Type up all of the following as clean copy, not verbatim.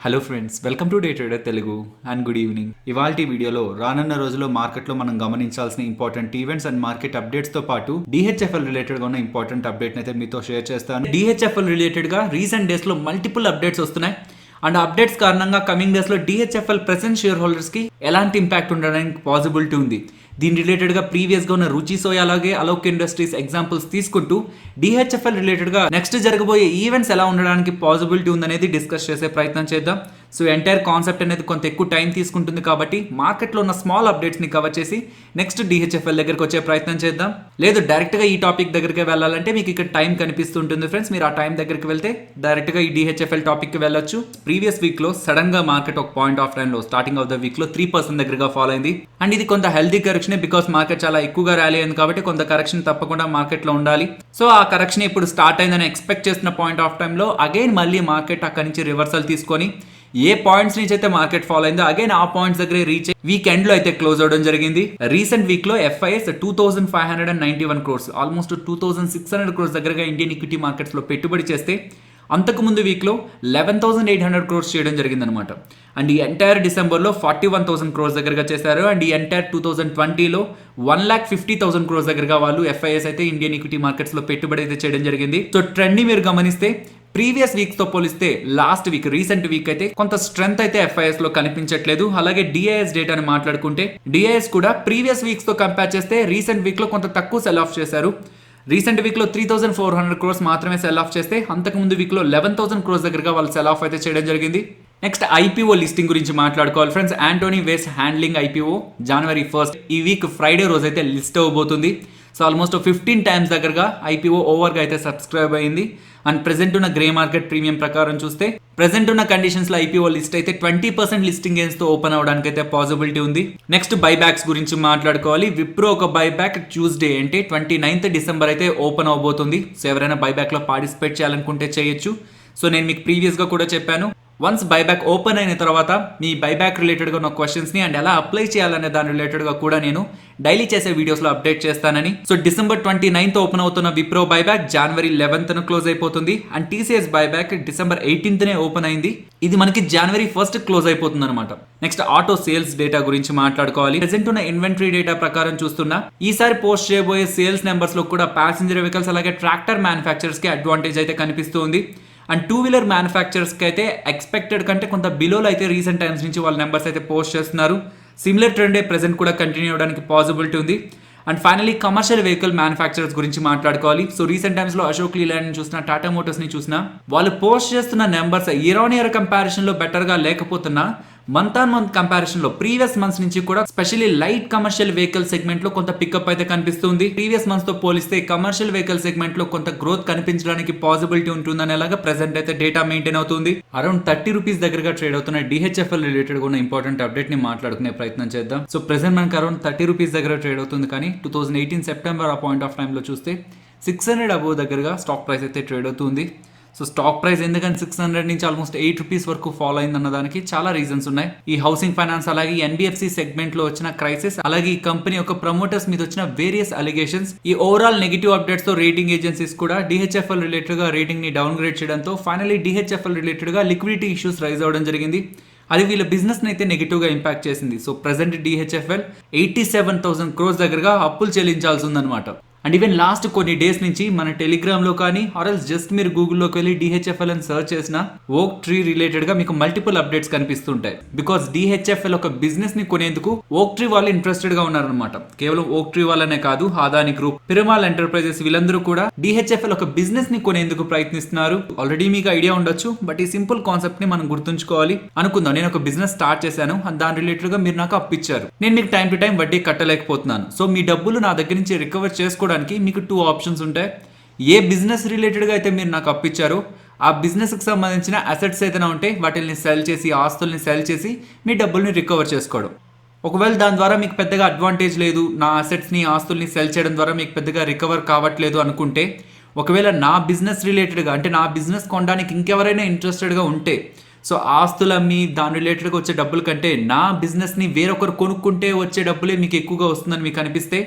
Hello friends, welcome to day trader Telugu and good evening. ఇవాల్టి వీడియోలో రానున్న రోజుల్లో మార్కెట్లో మనం గమనించాల్సిన important events and market updates తో పాటు డిహెచ్ఎఫ్ఎల్ రిలేటెడ్ గా ఉన్న ఇంపార్టెంట్ అప్డేట్ అయితే మీతో షేర్ చేస్తాను. డిహెచ్ఎఫ్ఎల్ రిలేటెడ్ గా రీసెంట్ డేస్ లో మల్టిపుల్ అప్డేట్స్ వస్తున్నాయి అండ్ అప్డేట్స్ కారణంగా కమింగ్ డేస్ లో డిహెచ్ఎఫ్ఎల్ ప్రెసెంట్ షేర్ హోల్డర్స్ కి ఎలాంటి ఇంపాక్ట్ ఉండడానికి పాసిబిలిటీ ఉంది. దీని రిలేటెడ్ గా ప్రీవియస్ గా ఉన్న రుచి సోయా అలాగే అలోక్ ఇండస్ట్రీస్ ఎగ్జాంపుల్స్ తీసుకుంటూ డిహెచ్ఎఫ్ఎల్ రిలేటెడ్ గా నెక్స్ట్ జరగబోయే ఈవెంట్స్ ఎలా ఉండడానికి పాసిబిలిటీ ఉందనేది డిస్కస్ చేసే ప్రయత్నం చేద్దాం. సో ఎంటైర్ కాన్సెప్ట్ అనేది కొంత ఎక్కువ టైం తీసుకుంటుంది కాబట్టి మార్కెట్లో ఉన్న స్మాల్ అప్డేట్స్ ని కవర్ చేసి నెక్స్ట్ డిహెచ్ఎఫ్ఎల్ దగ్గరికి వచ్చే ప్రయత్నం చేద్దాం. లేదు డైరెక్ట్ గా ఈ టాపిక్ దగ్గరికి వెళ్ళాలంటే మీకు ఇక్కడ టైం కనిపిస్తుంటుంది ఫ్రెండ్స్. మీరు ఆ టైం దగ్గరికి వెళ్తే డైరెక్ట్ గా ఈ డిహెచ్ఎఫ్ఎల్ టాపిక్ కి వెళ్ళొచ్చు. ప్రీవియస్ వీక్ లో సడన్ గా మార్కెట్ ఒక పాయింట్ ఆఫ్ టైం లో స్టార్టింగ్ ఆఫ్ ద వీక్ లో 3% దగ్గరగా ఫాలో అయింది అండ్ ఇది కొంత హెల్దీ కరెక్షన్ బికాస్ మార్కెట్ చాలా ఎక్కువగా ర్యాలీ అయింది కాబట్టి కొంత కరెక్షన్ తప్పకుండా మార్కెట్ లో ఉండాలి. సో ఆ కరెక్షన్ ఇప్పుడు స్టార్ట్ అయిందని ఎక్స్పెక్ట్ చేసిన పాయింట్ ఆఫ్ టైం లో అగైన్ మళ్ళీ మార్కెట్ అక్కడి నుంచి రివర్సల్ తీసుకొని ఏ పాయింట్స్ నుంచి అయితే మార్కెట్ ఫాలో అయిందో అగైన్ ఆ పాయింట్స్ దగ్గర రీచ్ వీక్ ఎండ్ లో అయితే క్లోజ్ అవడం జరిగింది. రీసెంట్ వీక్ లో ఎఫ్ఐఎస్ 2591 క్రోర్స్ ఆల్మోస్ట్ 2600 క్రోర్స్ దగ్గరగా ఇండియన్ ఈక్విటీ మార్కెట్స్ లో పెట్టుబడి చేస్తే అంతకు ముందు వీక్ లో 11,800 క్రోర్స్ చేయడం జరిగింది అనమాట. అండ్ ఈ ఎంటైర్ డిసెంబర్ లో 41,000 క్రోర్స్ దగ్గరగా చేశారు అండ్ ఈ ఎంటైర్ 2020లో 1,50,000 క్రోర్స్ దగ్గరగా వాళ్ళు ఎఫ్ఐఎస్ అయితే ఇండియన్ ఈక్విటీ మార్కెట్స్ లో పెట్టుబడి అయితే చేయడం జరిగింది. సో ట్రెండ్ ని మీరు గమనిస్తే ప్రీవియస్ వీక్స్ తో పోలిస్తే లాస్ట్ వీక్ రీసెంట్ వీక్ అయితే కొంత స్ట్రెంత్ అయితే ఎఫ్ఐఎస్ లో కనిపించట్లేదు. అలాగే డిఐఎస్ డేటాని మాట్లాడుకుంటే డిఐఎస్ కూడా ప్రీవియస్ వీక్స్ తో కంపేర్ చేస్తే రీసెంట్ వీక్ లో కొంత తక్కువ సెల్ ఆఫ్ చేశారు. రీసెంట్ వీక్ లో 3,400 క్రోర్స్ మాత్రమే సెల్ ఆఫ్ చేస్తే అంతకు ముందు వీక్ లో 11,000 క్రోర్స్ దగ్గరగా వాళ్ళు సెల్ ఆఫ్ అయితే చేయడం జరిగింది. నెక్స్ట్ ఐపీఓ లిస్టింగ్ గురించి మాట్లాడుకోవాలి friends. Anthony waste handling IPO January 1st ఈ వీక్ ఫ్రైడే రోజు అయితే లిస్ట్ అవ్వబోతుంది. సో ఆల్మోస్ట్ 15 టైమ్స్ దగ్గరగా ఐపీఓ ఓవర్గా అయితే సబ్స్క్రైబ్ అయింది అండ్ ప్రెసెంట్ ఉన్న గ్రే మార్కెట్ ప్రీమియం ప్రకారం చూస్తే ప్రెసెంట్ ఉన్న కండిషన్స్ లో ఐపీఓ లిస్ట్ అయితే 20% లిస్టింగ్ గెయిన్స్ తో ఓపెన్ అవడానికి అయితే పాసిబిలిటీ ఉంది. నెక్స్ట్ బైబ్యాక్స్ గురించి మాట్లాడుకోవాలి. విప్రో ఒక బైబ్యాక్ ట్యూస్డే అంటే 29th డిసెంబర్ అయితే ఓపెన్ అవబోతుంది. సో ఎవరైనా బైబ్యాక్ లో పార్టిసిపేట్ చేయాలనుకుంటే చేయొచ్చు. సో నేను మీకు ప్రీవియస్ గా కూడా చెప్పాను, వన్స్ బైబ్యాక్ ఓపెన్ అయిన తర్వాత మీ బైబ్యాక్ రిలేటెడ్గా ఉన్న క్వశ్చన్స్ని అండ్ ఎలా అప్లై చేయాలనే దాని రిలేటెడ్గా కూడా నేను డైలీ చేసే వీడియోస్లో అప్డేట్ చేస్తానని. సో December 29th ఓపెన్ అవుతున్న Wipro buyback January 11th close అయిపోతుంది and TCS buyback December 18th open అయింది. ఇది మనకి January 1st క్లోజ్ అయిపోతుంది అనమాట. నెక్స్ట్ ఆటో సేల్స్ డేటా గురించి మాట్లాడుకోవాలి. ప్రెసెంట్ ఉన్న ఇన్వెంటరీ డేటా ప్రకారం చూస్తున్నా ఈసారి పోస్ట్ చేయబోయే సేల్స్ నెంబర్స్ లో కూడా ప్యాసింజర్ వెహికల్స్ అలాగే ట్రాక్టర్ మ్యానుఫ్యాక్చరర్స్ కి అడ్వాంటేజ్ అయితే కనిపిస్తుంది అండ్ టూ వీలర్ మ్యానుఫ్యాక్చరర్స్కి అయితే ఎక్స్పెక్టెడ్ కంటే కొంత బిలోలో అయితే రీసెంట్ టైమ్స్ నుంచి వాళ్ళ నెంబర్స్ అయితే పోస్ట్ చేస్తున్నారు. సిమిలర్ ట్రెండే ప్రెసెంట్ కూడా కంటిన్యూ అవడానికి పాసిబిలిటీ ఉంది. And finally commercial vehicle manufacturers గురించి మాట్లాడుకోవాలి. సో రీసెంట్ టైమ్స్ లో అశోక్ లీలాండ్ చూసిన టాటా మోటార్స్ ని చూసినా వాళ్ళు పోస్ట్ చేస్తున్న numbers year on year comparison లో బెటర్ గా లేకపోతున్నా మంత్ ఆన్ మంత్ కంపారిజన్ లో ప్రీవియస్ మంత్స్ నుంచి కూడా specially light commercial vehicle segment లో కొంత పికప్ అయితే కనిపిస్తుంది. ప్రీవియస్ మంత్స్ తో పోలిస్తే కమర్షియల్ వెహికల్ సెగ్మెంట్ లో కొంత గ్రోత్ కనిపించడానికి పాసిబిలిటీ ఉంటుందనేలాగా ప్రెసెంట్ అయితే డేటా మెయింటైన్ అవుతుంది. అరౌండ్ 30 రూపీస్ దగ్గరగా ట్రేడ్ అవుతున్న డిహెచ్ఎఫ్ఎల్ రిలేటెడ్ గా ఉన్న ఇంపార్టెంట్ అప్డేట్ ని మాట్లాడుకునే ప్రయత్నం చేద్దాం. సో ప్రెసెంట్ మనకి అరౌండ్ 30 రూపీస్ దగ్గర ట్రేడ్ అవుతుంది కానీ 2018 సెప్టెంబర్ ఆ పాయింట్ ఆఫ్ టైంలో చూస్తే 600 అబోవ్ దగ్గరగా స్టాక్ ప్రైస్ అయితే ట్రేడ్ అవుతుంది. సో స్టాక్ ప్రైస్ ఎందుకంటే 600 నుంచి ఆల్మోస్ట్ 8 రూపీస్ వరకు ఫాలో అయింది అన్న దానికి చాలా రీజన్స్ ఉన్నాయి. ఈ హౌసింగ్ ఫైనాన్స్ అలాగే ఎన్బిఎఫ్సి సెగ్మెంట్ లో వచ్చిన క్రైసిస్ అలాగే ఈ కంపెనీ యొక్క ప్రమోటర్స్ మీద వచ్చిన వేరియస్ అలిగేషన్స్ ఈ ఓవరాల్ నెగిటివ్ అప్డేట్స్ తో రేటింగ్ ఏజెన్సీస్ కూడా డిహెచ్ఎఫ్ఎల్ రిలేటెడ్ గా రేటింగ్ ని డౌన్ గ్రేడ్ చేయడంతో ఫైనలీ డిహెచ్ఎఫ్ఎల్ రిలేటెడ్ గా లిక్విడిటీ ఇష్యూస్ రైజ్ అవడం జరిగింది. అది వీళ్ళ బిజినెస్ ని అయితే నెగిటివ్ గా ఇంపాక్ట్ చేసింది. సో ప్రెసెంట్ డిహెచ్ఎఫ్ఎల్ 87,000 క్రోర్స్ దగ్గరగా అప్పులు చెల్లించాల్సి ఉందన్నమాట. అండ్ ఈవెన్ లాస్ట్ కొన్ని డేస్ నుంచి మన టెలిగ్రామ్ లో కానీ ఆర్ఎల్స్ జస్ట్ మీరు గూగుల్లోకి వెళ్ళి డిహెచ్ఎఫ్ఎల్ అని సర్చ్ చేసిన ఓక్ ట్రీ రిలేటెడ్ గా మీకు మల్టిపుల్ అప్డేట్స్ కనిపిస్తుంటాయి. బికాస్ డిహెచ్ఎఫ్ఎల్ ఒక బిజినెస్ ని కొనేందుకు ఓక్ ట్రీ వాళ్ళు ఇంట్రెస్టెడ్ గా ఉన్నారనమాట. కేవలం ఓక్ ట్రీ వాళ్ళనే కాదు, అదాని గ్రూప్, పిరమాల్ ఎంటర్ప్రైజెస్ వీళ్ళందరూ కూడా డిహెచ్ఎఫ్ఎల్ ఒక బిజినెస్ ని కొనేందుకు ప్రయత్నిస్తున్నారు. ఆల్రెడీ మీకు ఐడియా ఉండొచ్చు బట్ ఈ సింపుల్ కాన్సెప్ట్ ని మనం గుర్తుంచుకోవాలి. అనుకుందాం నేను ఒక బిజినెస్ స్టార్ట్ చేశాను అండ్ దాని రిలేటెడ్ గా మీరు నాకు అప్పిచ్చారు. నేను మీకు టైం టు టైం వడ్డీ కట్టలేకపోతున్నాను. సో మీ డబ్బులు నా దగ్గర నుంచి రికవర్ చేసుకోవడానికి మీకు 2 ఆప్షన్స్ ఉంటాయి. ఏ బిజినెస్ రిలేటెడ్గా అయితే మీరు నాకు అప్పిచ్చారో ఆ బిజినెస్కి సంబంధించిన అసెట్స్ ఏదైనా ఉంటే వాటిని సెల్ చేసి ఆస్తుల్ని సెల్ చేసి మీ డబ్బుల్ని రికవర్ చేసుకోవడం. ఒకవేళ దాని ద్వారా మీకు పెద్దగా అడ్వాంటేజ్ లేదు, నా అసెట్స్ని ఆస్తుల్ని సెల్ చేయడం ద్వారా మీకు పెద్దగా రికవర్ కావట్లేదు అనుకుంటే, ఒకవేళ నా బిజినెస్ రిలేటెడ్గా అంటే నా బిజినెస్ కొనడానికి ఇంకెవరైనా ఇంట్రెస్టెడ్గా ఉంటే సో ఆస్తులు అమ్మి దాని రిలేటెడ్గా వచ్చే డబ్బుల కంటే నా బిజినెస్ని వేరొకరు కొనుక్కుంటే వచ్చే డబ్బులే మీకు ఎక్కువగా వస్తుందని మీకు అనిపిస్తే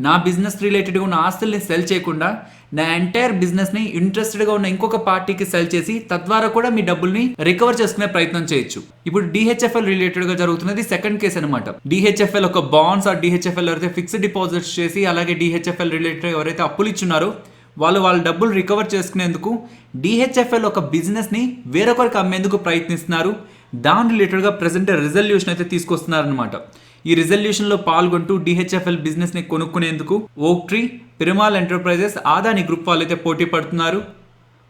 నా బిజినెస్ రిలేటెడ్గా ఉన్న ఆస్తుల్ని సెల్ చేయకుండా నా ఎంటైర్ బిజినెస్ ని ఇంట్రెస్టెడ్ గా ఉన్న ఇంకొక పార్టీకి సెల్ చేసి తద్వారా కూడా మీ డబ్బుల్ని రికవర్ చేసుకునే ప్రయత్నం చేయొచ్చు. ఇప్పుడు డిహెచ్ఎఫ్ఎల్ రిలేటెడ్ గా జరుగుతున్నది సెకండ్ కేసు అనమాట. డిహెచ్ఎఫ్ఎల్ ఒక బాండ్స్ ఆ డిహెచ్ఎఫ్ఎల్ ఎవరైతే ఫిక్స్డ్ డిపాజిట్స్ చేసి అలాగే డిహెచ్ఎఫ్ఎల్ రిలేటెడ్ ఎవరైతే అప్పులు ఇచ్చున్నారో వాళ్ళ డబ్బులు రికవర్ చేసుకునేందుకు డిహెచ్ఎఫ్ఎల్ ఒక బిజినెస్ ని వేరొకరికి అమ్మేందుకు ప్రయత్నిస్తున్నారు. దాని రిలేటెడ్ గా ప్రెసెంట్ రిజల్యూషన్ అయితే తీసుకొస్తున్నారు అనమాట. ఈ రిజల్యూషన్ లో పాల్గొంటూ డిహెచ్ఎఫ్ఎల్ బిజినెస్ ని కొనుక్కునేందుకు ఓక్ tree, Piramal enterprises, Adani group వాళ్ళైతే పోటీ పడుతున్నారు.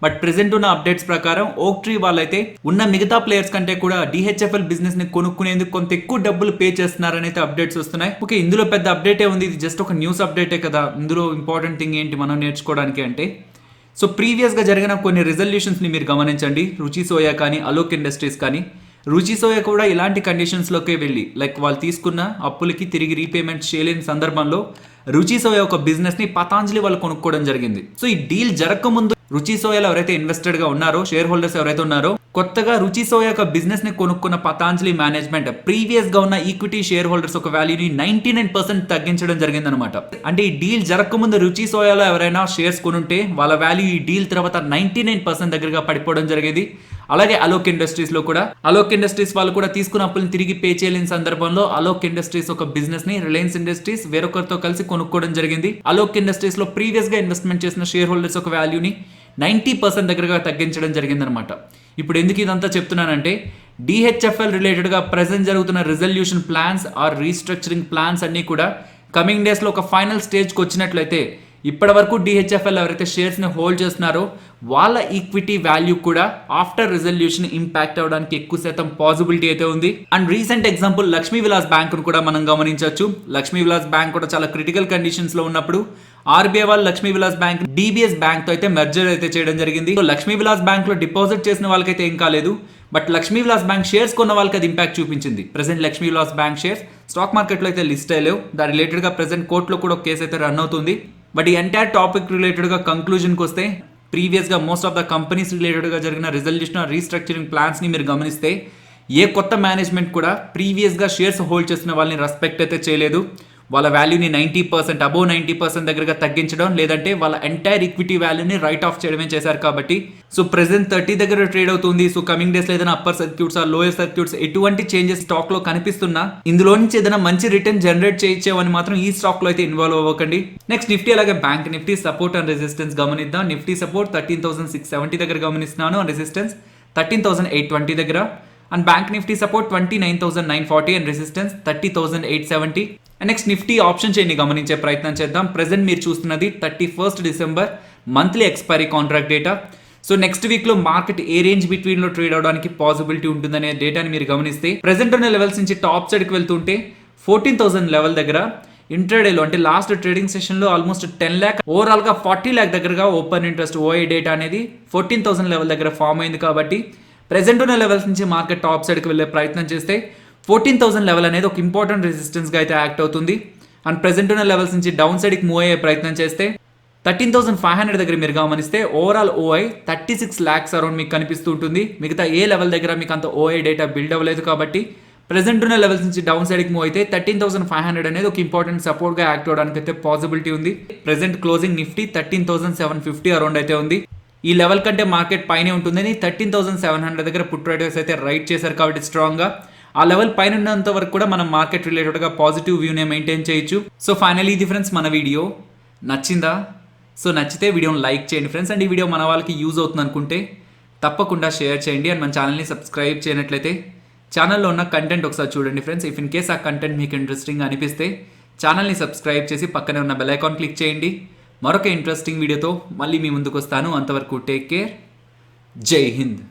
బట్ ప్రెసెంట్ ఉన్న అప్డేట్స్ ప్రకారం ఓక్ ట్రీ వాళ్ళైతే ఉన్న మిగతా ప్లేయర్స్ కంటే కూడా డిహెచ్ఎఫ్ఎల్ బిజినెస్ ని కొనుక్కునేందుకు కొంత ఎక్కువ డబ్బులు పే చేస్తున్నారని అయితే అప్డేట్స్ వస్తున్నాయి. ఓకే, ఇందులో పెద్ద అప్డేటే ఉంది, ఇది జస్ట్ ఒక న్యూస్ అప్డేటే కదా. ఇందులో ఇంపార్టెంట్ థింగ్ ఏంటి మనం నేర్చుకోవడానికి అంటే, సో ప్రీవియస్గా జరిగిన కొన్ని రిజల్యూషన్స్ని మీరు గమనించండి. రుచి సోయా కానీ అలోక్ ఇండస్ట్రీస్ కానీ. రుచి సోయా కూడా ఇలాంటి కండిషన్స్లోకే వెళ్ళి లైక్ వాళ్ళు తీసుకున్న అప్పులకి తిరిగి రీపేమెంట్ చేయలేని సందర్భంలో రుచి సోయా ఒక బిజినెస్ని పతాంజలి వాళ్ళు కొనుక్కోవడం జరిగింది. సో ఈ డీల్ జరగకముందు రుచి సోయాలో ఎవరైతే ఇన్వెస్టెడ్ గా ఉన్నారో, షేర్ హోల్డర్స్ ఎవరైతే ఉన్నారో, కొత్తగా రుచి సోయా ఒక బిజినెస్ ని కొనుక్కున్న పతాంజలి మేనేజ్మెంట్ ప్రీవియస్ గా ఉన్న ఈక్విటీ షేర్ హోల్డర్స్ ఒక వాల్యూని 99% తగ్గించడం జరిగింది అనమాట. అంటే ఈ డీల్ జరగకముందు రుచి సోయాలో ఎవరైనా షేర్స్ కొనుంటే వాళ్ళ వాల్యూ ఈ డీల్ తర్వాత 99% దగ్గరగా పడిపోవడం జరిగేది. అలాగే అలోక్ ఇండస్ట్రీస్ లో కూడా అలోక్ ఇండస్ట్రీస్ వాళ్ళు కూడా తీసుకున్న అప్పులను తిరిగి పే చేయలేని సందర్భంలో అలోక్ ఇండస్ట్రీస్ ఒక బిజినెస్ ని రిలయన్స్ ఇండస్ట్రీస్ వేరొకరితో కలిసి కొనుక్కోవడం జరిగింది. అలోక్ ఇండస్ట్రీస్ లో ప్రీవియస్ గా ఇన్వెస్ట్మెంట్ చేసిన షేర్ హోల్డర్స్ ఒక వాల్యూని 90% దగ్గరగా తగ్గించడం జరిగిందనమాట. ఇప్పుడు ఎందుకు ఇదంతా చెప్తున్నానంటే, డిహెచ్ఎఫ్ఎల్ రిలేటెడ్గా ప్రెసెంట్ జరుగుతున్న resolution plans or restructuring plans అన్నీ కూడా కమింగ్ డేస్లో ఒక ఫైనల్ స్టేజ్కి వచ్చినట్లయితే ఇప్పటి వరకు డిహెచ్ఎఫ్ఎల్ ఎవరైతే షేర్స్ని హోల్డ్ చేస్తున్నారో వాళ్ళ ఈక్విటీ వాల్యూ కూడా ఆఫ్టర్ రిజల్యూషన్ ఇంపాక్ట్ అవడానికి ఎక్కువ శాతం పాసిబిలిటీ అయితే ఉంది. And recent example Lakshmi Vilas bank కూడా మనం గమనించవచ్చు. లక్ష్మీ విలాస్ బ్యాంక్ కూడా చాలా క్రిటికల్ కండిషన్స్ లో ఉన్నప్పుడు ఆర్బీఐ వాళ్ళు Lakshmi Vilas bank DBS bank తో అయితే మెర్జర్ అయితే చేయడం జరిగింది. సో లక్ష్మీ విలాస్ బ్యాంక్ లో డిపాజిట్ చేసిన వాళ్ళకైతే ఏం కాలేదు, but Lakshmi Vilas bank shares కొన్న వాళ్ళకి అది ఇంపాక్ట్ చూపించింది. Present Lakshmi Vilas bank shares stock market లో అయితే లిస్ట్ అయ్యలేవు. దాని రిలేటెడ్ గా ప్రెసెంట్ కోర్టులో కూడా ఒక కేసు అయితే రన్ అవుతుంది. బట్ ఈ ఎంటైర్ టాపిక్ రిలేటెడ్ గా కంక్లూజన్కి వస్తే, ప్రీవియస్ గా most of the companies related గా జరిగిన రిజల్యూషన్ రీస్ట్రక్చరింగ్ ప్లాన్స్ ని మీరు గమనిస్తే ఏ కొత్త మేనేజ్మెంట్ కూడా ప్రీవియస్ గా షేర్స్ హోల్డ్ చేసిన వాళ్ళని రెస్పెక్ట్ అయితే చేయలేదు. వాళ్ళ వాల్యూని 90% అబోవ్ 90% దగ్గరగా తగ్గించడం, లేదంటే వాళ్ళ ఎంటైర్ ఈక్విటీ వాల్యూని రైట్ ఆఫ్ చేయడమే చేశారు. కాబట్టి సో ప్రెసెంట్ 30 దగ్గర ట్రేడ్ అవుతుంది. సో కమింగ్ డేస్ లో ఏదైనా upper circuits are lower circuits ఎటువంటి చేంజెస్ స్టాక్ లో కనిపిస్తున్నా ఇందులో నుంచి ఏదైనా మంచి రిటర్న్ జనరేట్ చేయించేవని మాత్రం ఈ స్టాక్ లో అయితే ఇన్వాల్వ్ అవ్వకండి. నెక్స్ట్ నిఫ్టీ అలాగే bank Nifty support and resistance గమనిద్దాం. నిఫ్టీ సపోర్ట్ 13,670 దగ్గర గమనిస్తున్నాను, అండ్ రెసిస్టెన్స్ 13,820 దగ్గర. And bank Nifty support 29,940 and resistance 30,870. And next Nifty option చైన్ని గమనించే ప్రయత్నం చేద్దాం. ప్రెసెంట్ మీరు చూస్తున్నది 31 December monthly expiry contract data. So next week లో మార్కెట్ ఏ రేంజ్ బిట్వీన్ లో ట్రేడ్ అవడానికి పాసిబిలిటీ ఉంటుందనే డేటాని మీరు గమనిస్తే, ప్రెసెంట్ ఉన్న లెవెల్స్ నుంచి టాప్ సైడ్ కి వెళ్తుంటే 14,000 లెవెల్ దగ్గర ఇంట్రాడేలో అంటే లాస్ట్ ట్రేడింగ్ సెషన్ లో ఆల్మోస్ట్ 10 lakh, ఓవరాల్ గా 40 lakh దగ్గరగా ఓపెన్ ఇంట్రెస్ట్ ఓఐ డేటా అనేది 14,000 లెవెల్ దగ్గర ఫామ్ అయింది. కాబట్టి ప్రెసెంట్ ఉన్న లెవెల్స్ నుంచి మార్కెట్ టాప్ సైడ్కి వెళ్ళే ప్రయత్నం చేస్తే 14,000 లెవెల్ అనేది ఒక ఇంపార్టెంట్ రెసిస్టెన్స్గా అయితే యాక్ట్ అవుతుంది. అండ్ ప్రెసెంట్ ఉన్న లెవెల్స్ నుంచి డౌన్ సైడ్కి మూవ్ అయ్యే ప్రయత్నం చేస్తే 13,500 దగ్గర మీరు గమనిస్తే ఓవరాల్ ఓఐ 36 lakhs అరౌండ్ మీకు కనిపిస్తూ ఉంటుంది. మిగతా ఏ లెవెల్ దగ్గర మీకు అంత ఓఐ డేటా బిల్డ్ అవ్వలేదు. కాబట్టి ప్రెసెంట్ ఉన్న లెవెల్స్ నుంచి డౌన్ సైడ్కి మూవ్ అయితే 13,500 అనేది ఒక ఇంపార్టెంట్ సపోర్ట్గా యాక్ట్ అవడానికి అయితే పాసిబిలిటీ ఉంది. ప్రెసెంట్ క్లోజింగ్ నిఫ్టీ 13,750 అరౌండ్ అయితే ఉంది. ఈ లెవెల్ కంటే మార్కెట్ పైనే ఉంటుందని 13,700 దగ్గర పుట్ రైడర్స్ అయితే రైట్ చేశారు. కాబట్టి స్ట్రాంగ్గా ఆ లెవెల్ పైన ఉన్నంత వరకు కూడా మనం మార్కెట్ రిలేటెడ్గా పాజిటివ్ వ్యూనే మెయింటైన్ చేయొచ్చు. సో ఫైనలీ ఇది ఫ్రెండ్స్ మన వీడియో నచ్చిందా? సో నచ్చితే వీడియోని లైక్ చేయండి ఫ్రెండ్స్. అండ్ ఈ వీడియో మన వాళ్ళకి యూజ్ అవుతుంది అనుకుంటే తప్పకుండా షేర్ చేయండి. అండ్ మన ఛానల్ని సబ్స్క్రైబ్ చేయనట్లయితే ఛానల్లో ఉన్న కంటెంట్ ఒకసారి చూడండి ఫ్రెండ్స్. ఇఫ్ ఇన్ కేస్ ఆ కంటెంట్ మీకు ఇంట్రెస్టింగ్ అనిపిస్తే ఛానల్ని సబ్స్క్రైబ్ చేసి పక్కనే ఉన్న బెల్ ఐకాన్ క్లిక్ చేయండి. మరొక ఇంట్రెస్టింగ్ వీడియోతో మళ్ళీ మీ ముందుకు వస్తాను. అంతవరకు టేక్ కేర్. జై హింద్.